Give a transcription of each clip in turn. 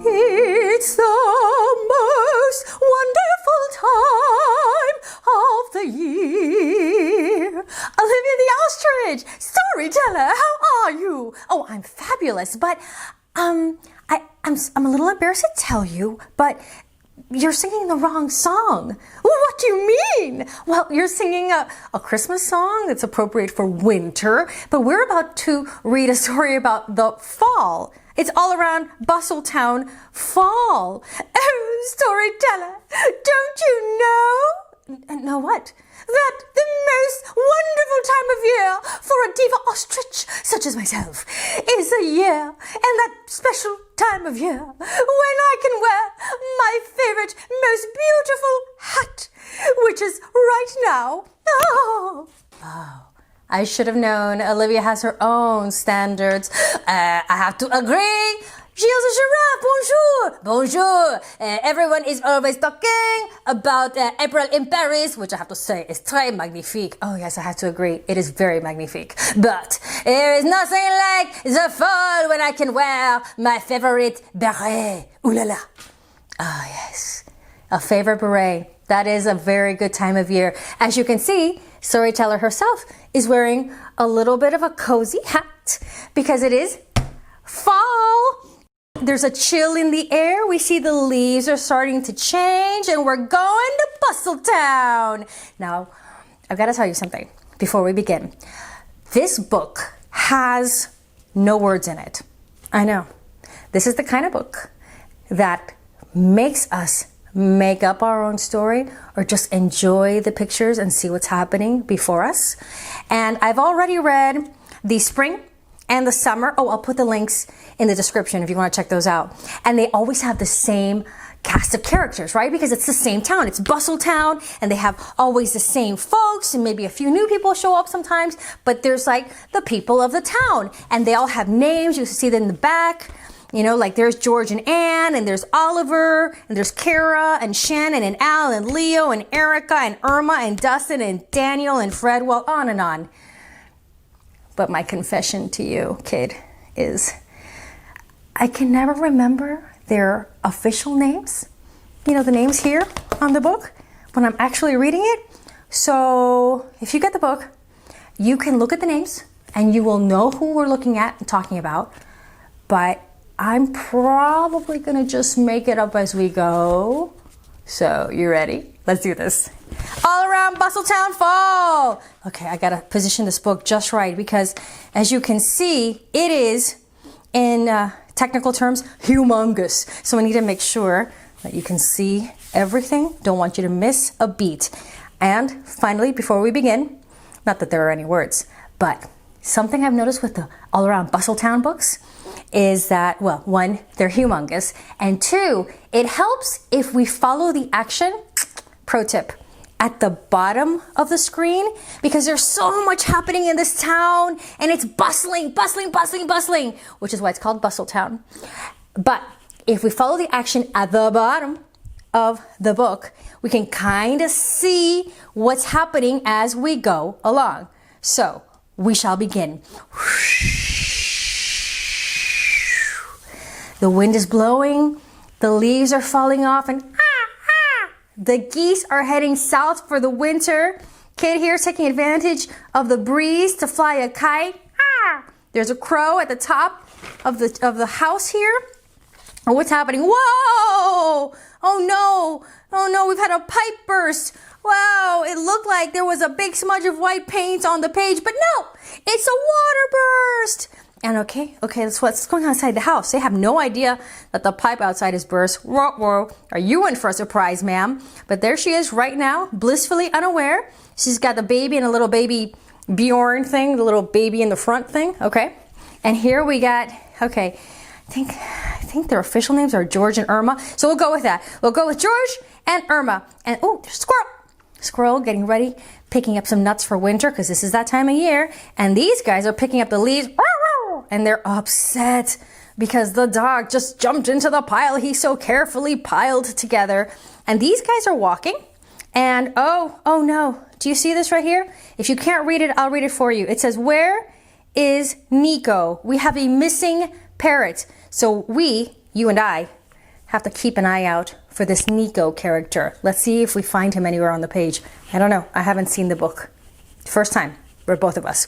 It's the most wonderful time of the year. Olivia the ostrich, storyteller, how are you? Oh, I'm fabulous, but I'm a little embarrassed to tell you, but you're singing the wrong song. What do you mean? Well, you're singing a Christmas song that's appropriate for winter, but we're about to read a story about the fall. It's all around Bustletown Fall. Oh, storyteller, don't you know? Know what? That the most wonderful time of year for a diva ostrich such as myself is a year, and that special time of year when I can wear my favorite, most beautiful hat, which is right now. Oh. I should have known. Olivia has her own standards. I have to agree. Gilles a giraffe, bonjour! Bonjour! Everyone is always talking about April in Paris, which I have to say is très magnifique. Oh yes, I have to agree. It is very magnifique. But there is nothing like the fall when I can wear my favorite beret. Ooh la la. Ah yes, a favorite beret. That is a very good time of year. As you can see, Storyteller herself is wearing a little bit of a cozy hat because it is fall. There's a chill in the air. We see the leaves are starting to change and we're going to Bustletown. Now, I've got to tell you something before we begin. This book has no words in it. I know. This is the kind of book that makes us make up our own story or just enjoy the pictures and see what's happening before us. And I've already read the spring and the summer. Oh, I'll put the links in the description if you want to check those out. And they always have the same cast of characters, right? Because it's the same town. It's Bustletown, and they have always the same folks, and maybe a few new people show up sometimes, but there's like the people of the town, and they all have names. You see them in the back. You know, like there's George and Anne, and there's Oliver, and there's Kara, and Shannon, and Al, and Leo, and Erica, and Irma, and Dustin, and Daniel, and Fred, well, on and on. But my confession to you, kid, is I can never remember their official names. You know, the names here on the book when I'm actually reading it. So if you get the book, you can look at the names and you will know who we're looking at and talking about. But I'm probably gonna just make it up as we go. So you ready? Let's do this. All Around Bustletown Fall. Okay, I gotta position this book just right because as you can see, it is in technical terms, humongous. So I need to make sure that you can see everything. Don't want you to miss a beat. And finally, before we begin, not that there are any words, but something I've noticed with the All Around Bustletown books is that, well, one, they're humongous, and two, it helps if we follow the action, pro tip, at the bottom of the screen, because there's so much happening in this town, and it's bustling, bustling, bustling, bustling, which is why it's called Bustletown. But if we follow the action at the bottom of the book, we can kind of see what's happening as we go along. So, we shall begin. The wind is blowing, the leaves are falling off, and the geese are heading south for the winter. Kid here is taking advantage of the breeze to fly a kite. There's a crow at the top of the house here. And what's happening? Whoa! Oh no! Oh no, we've had a pipe burst. Wow, it looked like there was a big smudge of white paint on the page, but no, it's a water burst. And okay, that's what's going on inside the house. They have no idea that the pipe outside is burst. Whoa, are you in for a surprise, ma'am? But there she is right now, blissfully unaware. She's got the baby and a little baby Bjorn thing, the little baby in the front thing, okay? And here we got, okay, I think their official names are George and Irma. So we'll go with that. We'll go with George and Irma. And oh, there's a squirrel. Squirrel getting ready, picking up some nuts for winter because this is that time of year. And these guys are picking up the leaves. And they're upset because the dog just jumped into the pile he so carefully piled together. And these guys are walking. And oh no. Do you see this right here? If you can't read it, I'll read it for you. It says, "Where is Nico? We have a missing parrot." So we, you and I, have to keep an eye out for this Nico character. Let's see if we find him anywhere on the page. I don't know. I haven't seen the book. First time for both of us.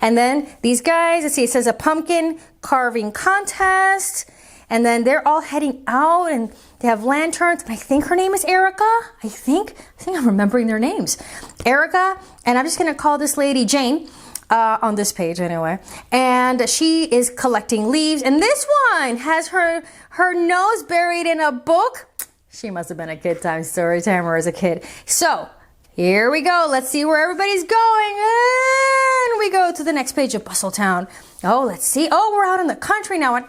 And then these guys, let's see, it says a pumpkin carving contest. And then they're all heading out and they have lanterns. And I think her name is Erica. I think I'm remembering their names. Erica, and I'm just going to call this lady Jane. On this page anyway, and she is collecting leaves, and this one has her nose buried in a book. She must have been a KidTime StoryTimer as a kid. So here we go. Let's see where everybody's going, and we go to the next page of Bustletown. Oh, let's see. Oh, we're out in the country now, and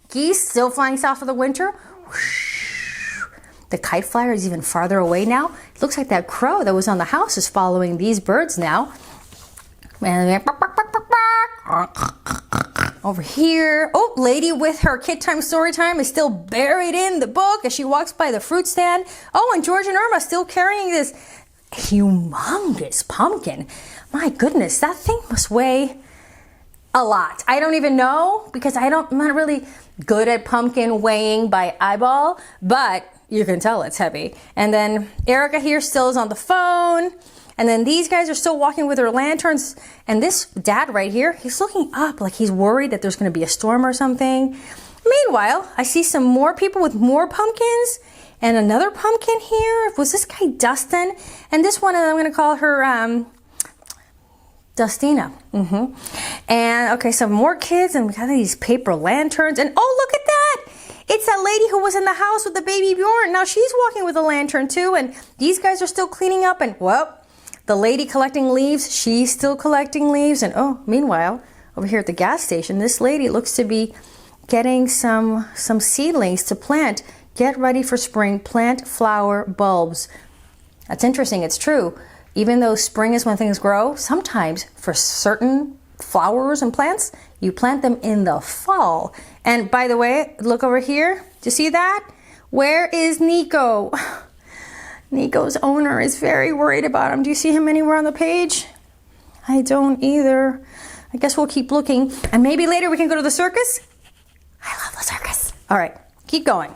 geese still flying south for the winter. The kite flyer is even farther away now. It looks like that crow that was on the house is following these birds now. And over here, oh, lady with her KidTime StoryTime is still buried in the book as she walks by the fruit stand. Oh, and George and Irma still carrying this humongous pumpkin. My goodness, that thing must weigh a lot. I don't even know because I'm not really good at pumpkin weighing by eyeball, but you can tell it's heavy. And then Erica here still is on the phone. And then these guys are still walking with their lanterns. And this dad right here, he's looking up like he's worried that there's going to be a storm or something. Meanwhile, I see some more people with more pumpkins and another pumpkin here. Was this guy Dustin? And this one, I'm going to call her Dustina. And okay, some more kids, and we got these paper lanterns. And oh, look at that! It's that lady who was in the house with the baby Bjorn. Now she's walking with a lantern too, and these guys are still cleaning up. And well, the lady collecting leaves, she's still collecting leaves. And oh, meanwhile, over here at the gas station, this lady looks to be getting some seedlings to plant. Get ready for spring. Plant flower bulbs. That's interesting. It's true. Even though spring is when things grow, sometimes for certain flowers and plants, you plant them in the fall. And by the way, look over here. Do you see that? Where is Nico? Nico's owner is very worried about him. Do you see him anywhere on the page? I don't either. I guess we'll keep looking. And maybe later we can go to the circus. I love the circus. All right, keep going.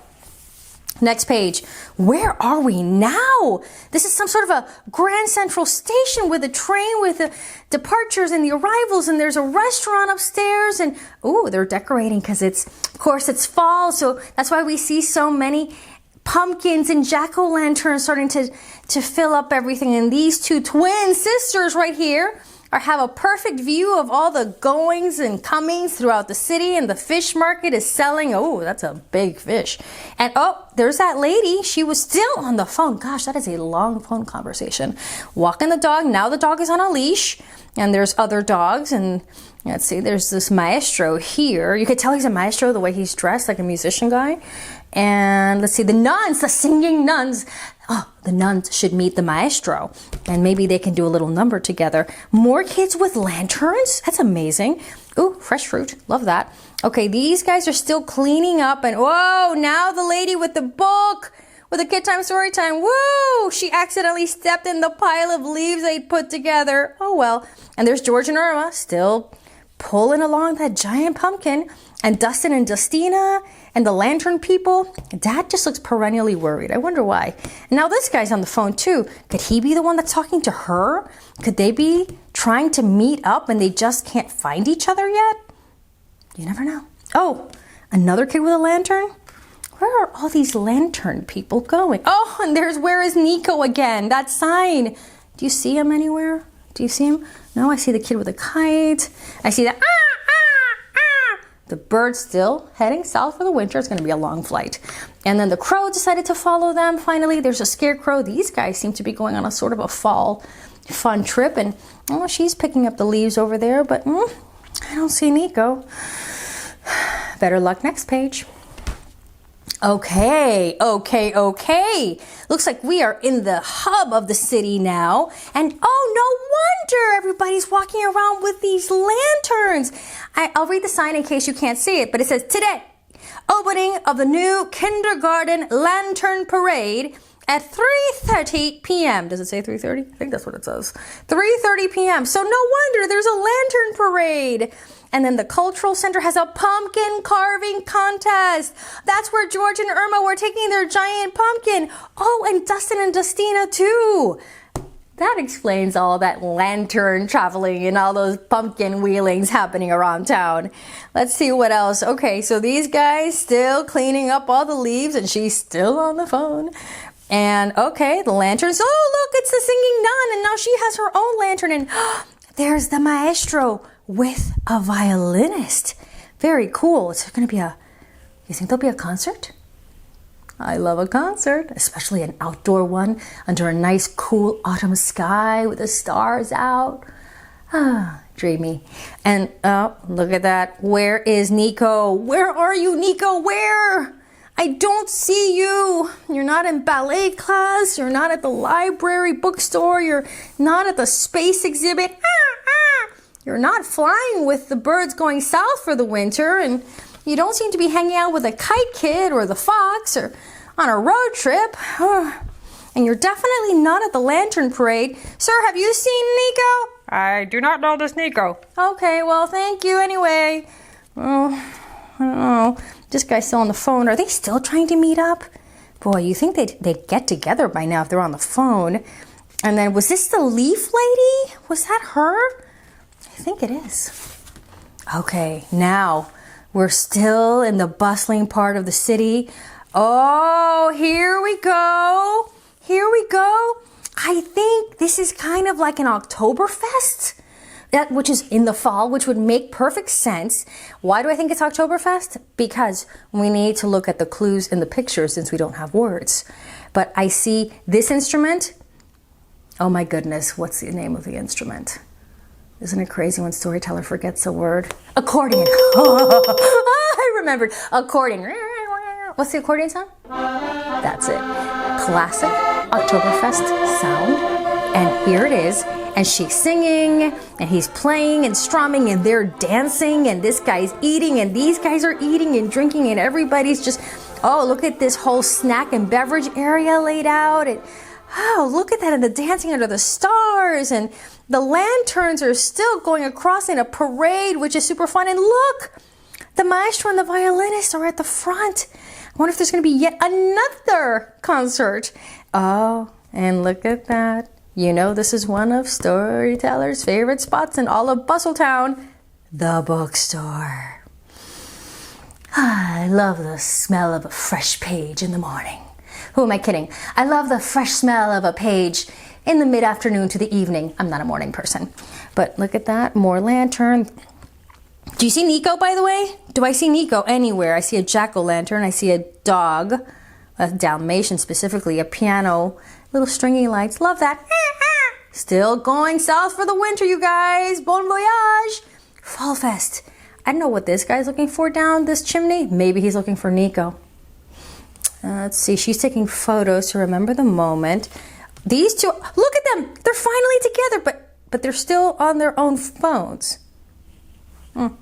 Next page. Where are we now? This is some sort of a Grand Central Station with a train with the departures and the arrivals, and there's a restaurant upstairs, and oh, they're decorating because of course it's fall, so that's why we see so many pumpkins and jack-o'-lanterns starting to fill up everything. And these two twin sisters right here have a perfect view of all the goings and comings throughout the city, and the fish market is selling. Oh, that's a big fish. And oh, there's that lady. She was still on the phone. Gosh, that is a long phone conversation. Walking the dog. Now the dog is on a leash, and there's other dogs. And let's see, there's this maestro here. You could tell he's a maestro the way he's dressed, like a musician guy. And let's see, the nuns, the singing nuns. Oh, the nuns should meet the maestro, and maybe they can do a little number together. More kids with lanterns? That's amazing. Ooh, fresh fruit. Love that. Okay, these guys are still cleaning up, and whoa, now the lady with the book, with the KidTime StoryTime, whoa, she accidentally stepped in the pile of leaves they'd put together. Oh, well. And there's George and Irma still pulling along that giant pumpkin, and Dustin and Dustina and the lantern people. Dad just looks perennially worried. I wonder why. And now this guy's on the phone too. Could he be the one that's talking to her? Could they be trying to meet up and they just can't find each other yet? You never know. Oh, another kid with a lantern? Where are all these lantern people going? Oh, and where is Nico again? That sign. Do you see him anywhere? Do you see him? No, I see the kid with a kite. I see that. The bird's still heading south for the winter. It's going to be a long flight. And then the crow decided to follow them. Finally, there's a scarecrow. These guys seem to be going on a sort of a fall fun trip. And oh, she's picking up the leaves over there. But I don't see Nico. Better luck next page. Okay. Looks like we are in the hub of the city now. And oh, no wonder everybody's walking around with these lanterns. I'll read the sign in case you can't see it, but it says, today, opening of the new kindergarten lantern parade at 3:30 p.m. Does it say 3:30? I think that's what it says. 3:30 p.m. So no wonder there's a lantern parade. And then the cultural center has a pumpkin carving contest. That's where George and Irma were taking their giant pumpkin. Oh, and Dustin and Dustina too. That explains all that lantern traveling and all those pumpkin wheelings happening around town. Let's see what else. Okay, so these guys still cleaning up all the leaves and she's still on the phone. And okay, the lanterns. Oh, look, it's the singing nun. And now she has her own lantern. And there's the maestro with a violinist. Very cool. It's going to be you think there'll be a concert? I love a concert, especially an outdoor one under a nice cool autumn sky with the stars out. Ah, dreamy. And oh, look at that. Where is Nico? Where are you, Nico? Where? I don't see you. You're not in ballet class. You're not at the library bookstore. You're not at the space exhibit. You're not flying with the birds going south for the winter. And you don't seem to be hanging out with a kite kid or the fox or on a road trip. And you're definitely not at the lantern parade. Sir, have you seen Nico? I do not know this Nico. Okay, well, thank you anyway. Oh, I don't know. This guy's still on the phone. Are they still trying to meet up? Boy, you think they'd get together by now if they're on the phone. And then, was this the leaf lady? Was that her? I think it is. Okay, now we're still in the bustling part of the city. Oh, here we go. Here we go. I think this is kind of like an Oktoberfest, which is in the fall, which would make perfect sense. Why do I think it's Oktoberfest? Because we need to look at the clues in the pictures since we don't have words. But I see this instrument. Oh my goodness, what's the name of the instrument? Isn't it crazy when Storyteller forgets a word? Accordion. I remembered. Accordion. What's the accordion sound? That's it. Classic Oktoberfest sound. And here it is. And she's singing, and he's playing and strumming, and they're dancing, and this guy's eating, and these guys are eating and drinking, and everybody's just, oh, look at this whole snack and beverage area laid out. And oh, look at that, and the dancing under the stars, and the lanterns are still going across in a parade, which is super fun. And look, the maestro and the violinist are at the front. I wonder if there's going to be yet another concert. Oh, and look at that. You know, this is one of Storyteller's favorite spots in all of Bustletown, the bookstore. I love the smell of a fresh page in the morning. Who am I kidding? I love the fresh smell of a page in the mid-afternoon to the evening. I'm not a morning person. But look at that, more lantern. Do you see Nico, by the way? Do I see Nico anywhere? I see a jack-o'-lantern. I see a dog, a Dalmatian specifically, a piano, little stringy lights. Love that. Still going south for the winter, you guys. Bon voyage. Fall Fest. I don't know what this guy's looking for down this chimney. Maybe he's looking for Nico. Let's see. She's taking photos to remember the moment. These two, look at them. They're finally together, but they're still on their own phones. And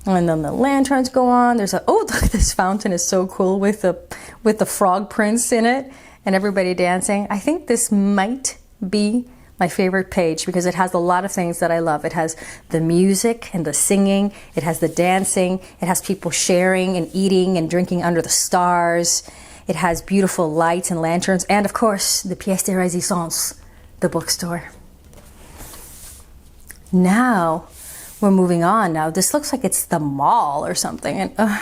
then the lanterns go on. There's oh, look at this fountain is so cool with the frog prints in it and everybody dancing. I think this might be my favorite page because it has a lot of things that I love. It has the music and the singing. It has the dancing. It has people sharing and eating and drinking under the stars. It has beautiful lights and lanterns. And of course, the pièce de résistance, the bookstore. Now, we're moving on now. This looks like it's the mall or something. And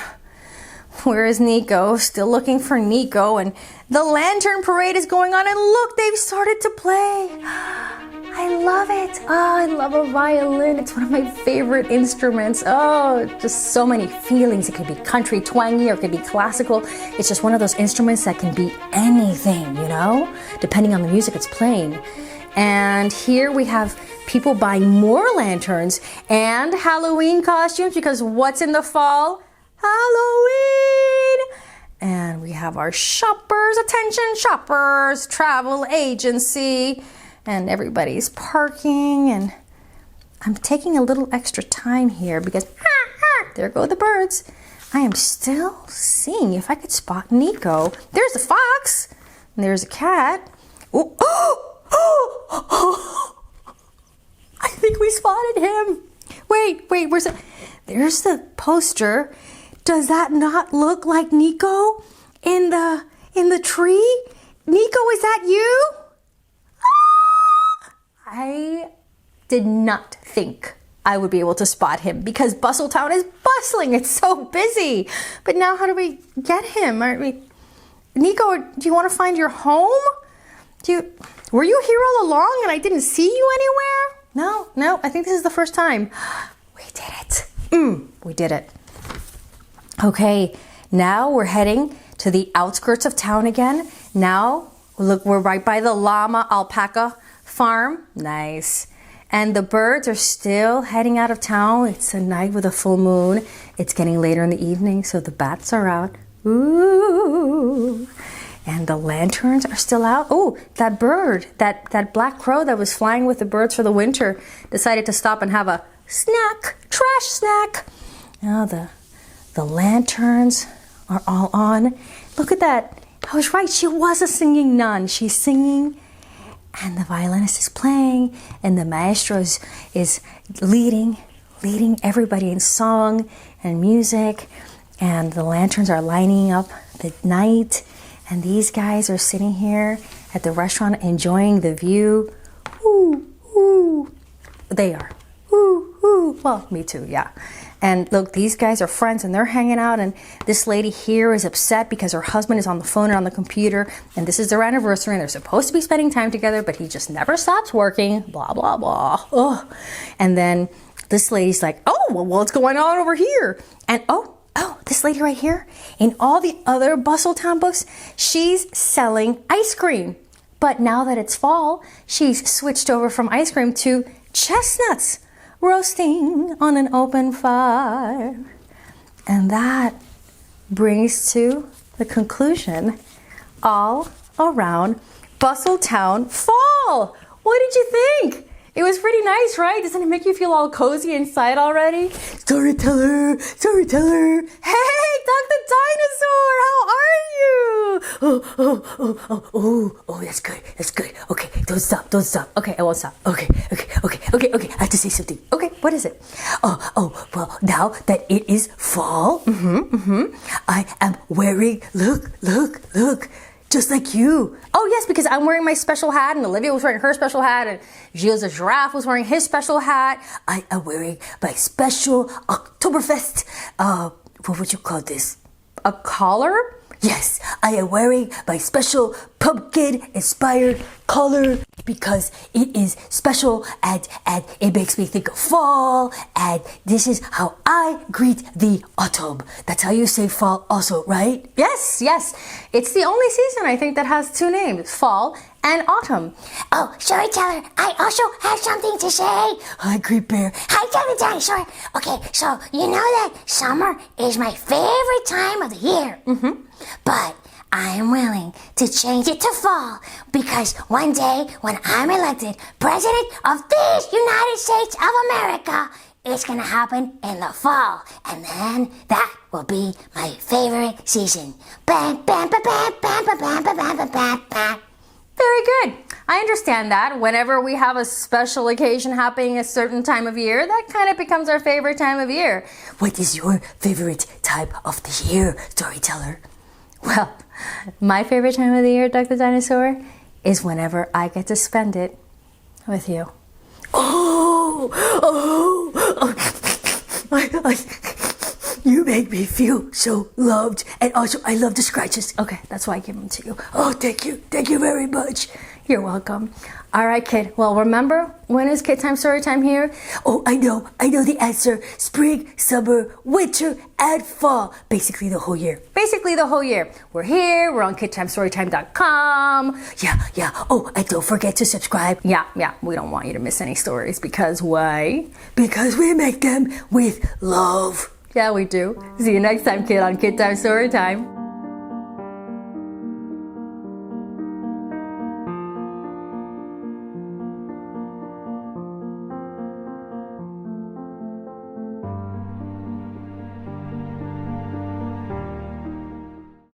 where is Nico? Still looking for Nico. And the lantern parade is going on. And look, they've started to play. I love it. Oh, I love a violin. It's one of my favorite instruments. Oh, just so many feelings. It could be country twangy or it could be classical. It's just one of those instruments that can be anything, you know, depending on the music it's playing. And here we have people buying more lanterns and Halloween costumes because what's in the fall? Halloween! And we have our shoppers, attention shoppers, travel agency, and everybody's parking. And I'm taking a little extra time here because there go the birds. I am still seeing if I could spot Nico. There's a fox, and there's a cat. Oh, I think we spotted him. Wait, where's it? There's the poster. Does that not look like Nico in the tree? Nico, is that you? I did not think I would be able to spot him because Bustletown is bustling. It's so busy. But now how do we get him? Nico, do you want to find your home? Were you here all along and I didn't see you anywhere? No, I think this is the first time. We did it. We did it. Okay, now we're heading to the outskirts of town again. Now, look, we're right by the llama Alpaca Farm. Nice. And the birds are still heading out of town. It's a night with a full moon. It's getting later in the evening, so the bats are out. Ooh. And the lanterns are still out. Oh, that bird, that black crow that was flying with the birds for the winter decided to stop and have a snack, trash snack. Now the lanterns are all on. Look at that. I was right. She was a singing nun. She's singing and the violinist is playing and the maestro is leading everybody in song and music. And the lanterns are lining up the night. And these guys are sitting here at the restaurant enjoying the view. Ooh, ooh. They are. Ooh, ooh. Well, me too, yeah. And look, these guys are friends and they're hanging out. And this lady here is upset because her husband is on the phone and on the computer. And this is their anniversary and they're supposed to be spending time together, but he just never stops working. Blah, blah, blah. Ugh. And then this lady's like, oh, well, what's going on over here? And oh, this lady right here, in all the other Bustletown books, she's selling ice cream. But now that it's fall, she's switched over from ice cream to chestnuts roasting on an open fire. And that brings to the conclusion, All Around Bustletown Fall. What did you think? It was pretty nice, right? Doesn't it make you feel all cozy inside already? Storyteller! Hey, Dr. Dinosaur, how are you? Oh, that's good. Okay, don't stop. Okay, I won't stop. Okay, I have to say something. Okay, what is it? Well, now that it is fall, I am wearing, look, just like you. Oh yes, because I'm wearing my special hat and Olivia was wearing her special hat and Gilles the giraffe was wearing his special hat. I am wearing my special OKtoberfest, what would you call this? A collar? Yes, I am wearing my special pumpkin-inspired collar because it is special and it makes me think of fall, and this is how I greet the autumn. That's how you say fall also, right? Yes. It's the only season I think that has two names, fall and autumn. Oh, Storyteller, I also have something to say. Hi, Creep Bear. Hi, Dr. Dinosaur. Okay, so you know that summer is my favorite time of the year. But I am willing to change it to fall because one day when I'm elected President of this United States of America, it's gonna happen in the fall, and then that will be my favorite season. Bam, bam, bam, bam, bam, bam, bam, bam, bam, bam, bam. Very good. I understand that. Whenever we have a special occasion happening a certain time of year, that kind of becomes our favorite time of year. What is your favorite time of the year, Storyteller? Well, my favorite time of the year, Dr. Dinosaur, is whenever I get to spend it with you. You make me feel so loved, and also I love the scratches. Okay, that's why I give them to you. Oh, thank you very much. You're welcome. All right, kid. Well, remember, when is KidTimeStoryTime here? Oh, I know the answer. Spring, summer, winter, and fall. Basically the whole year. We're here. We're on KidTimeStoryTime.com. Yeah. Oh, and don't forget to subscribe. Yeah. We don't want you to miss any stories because why? Because we make them with love. Yeah, we do. See you next time, kid, on KidTimeStoryTime.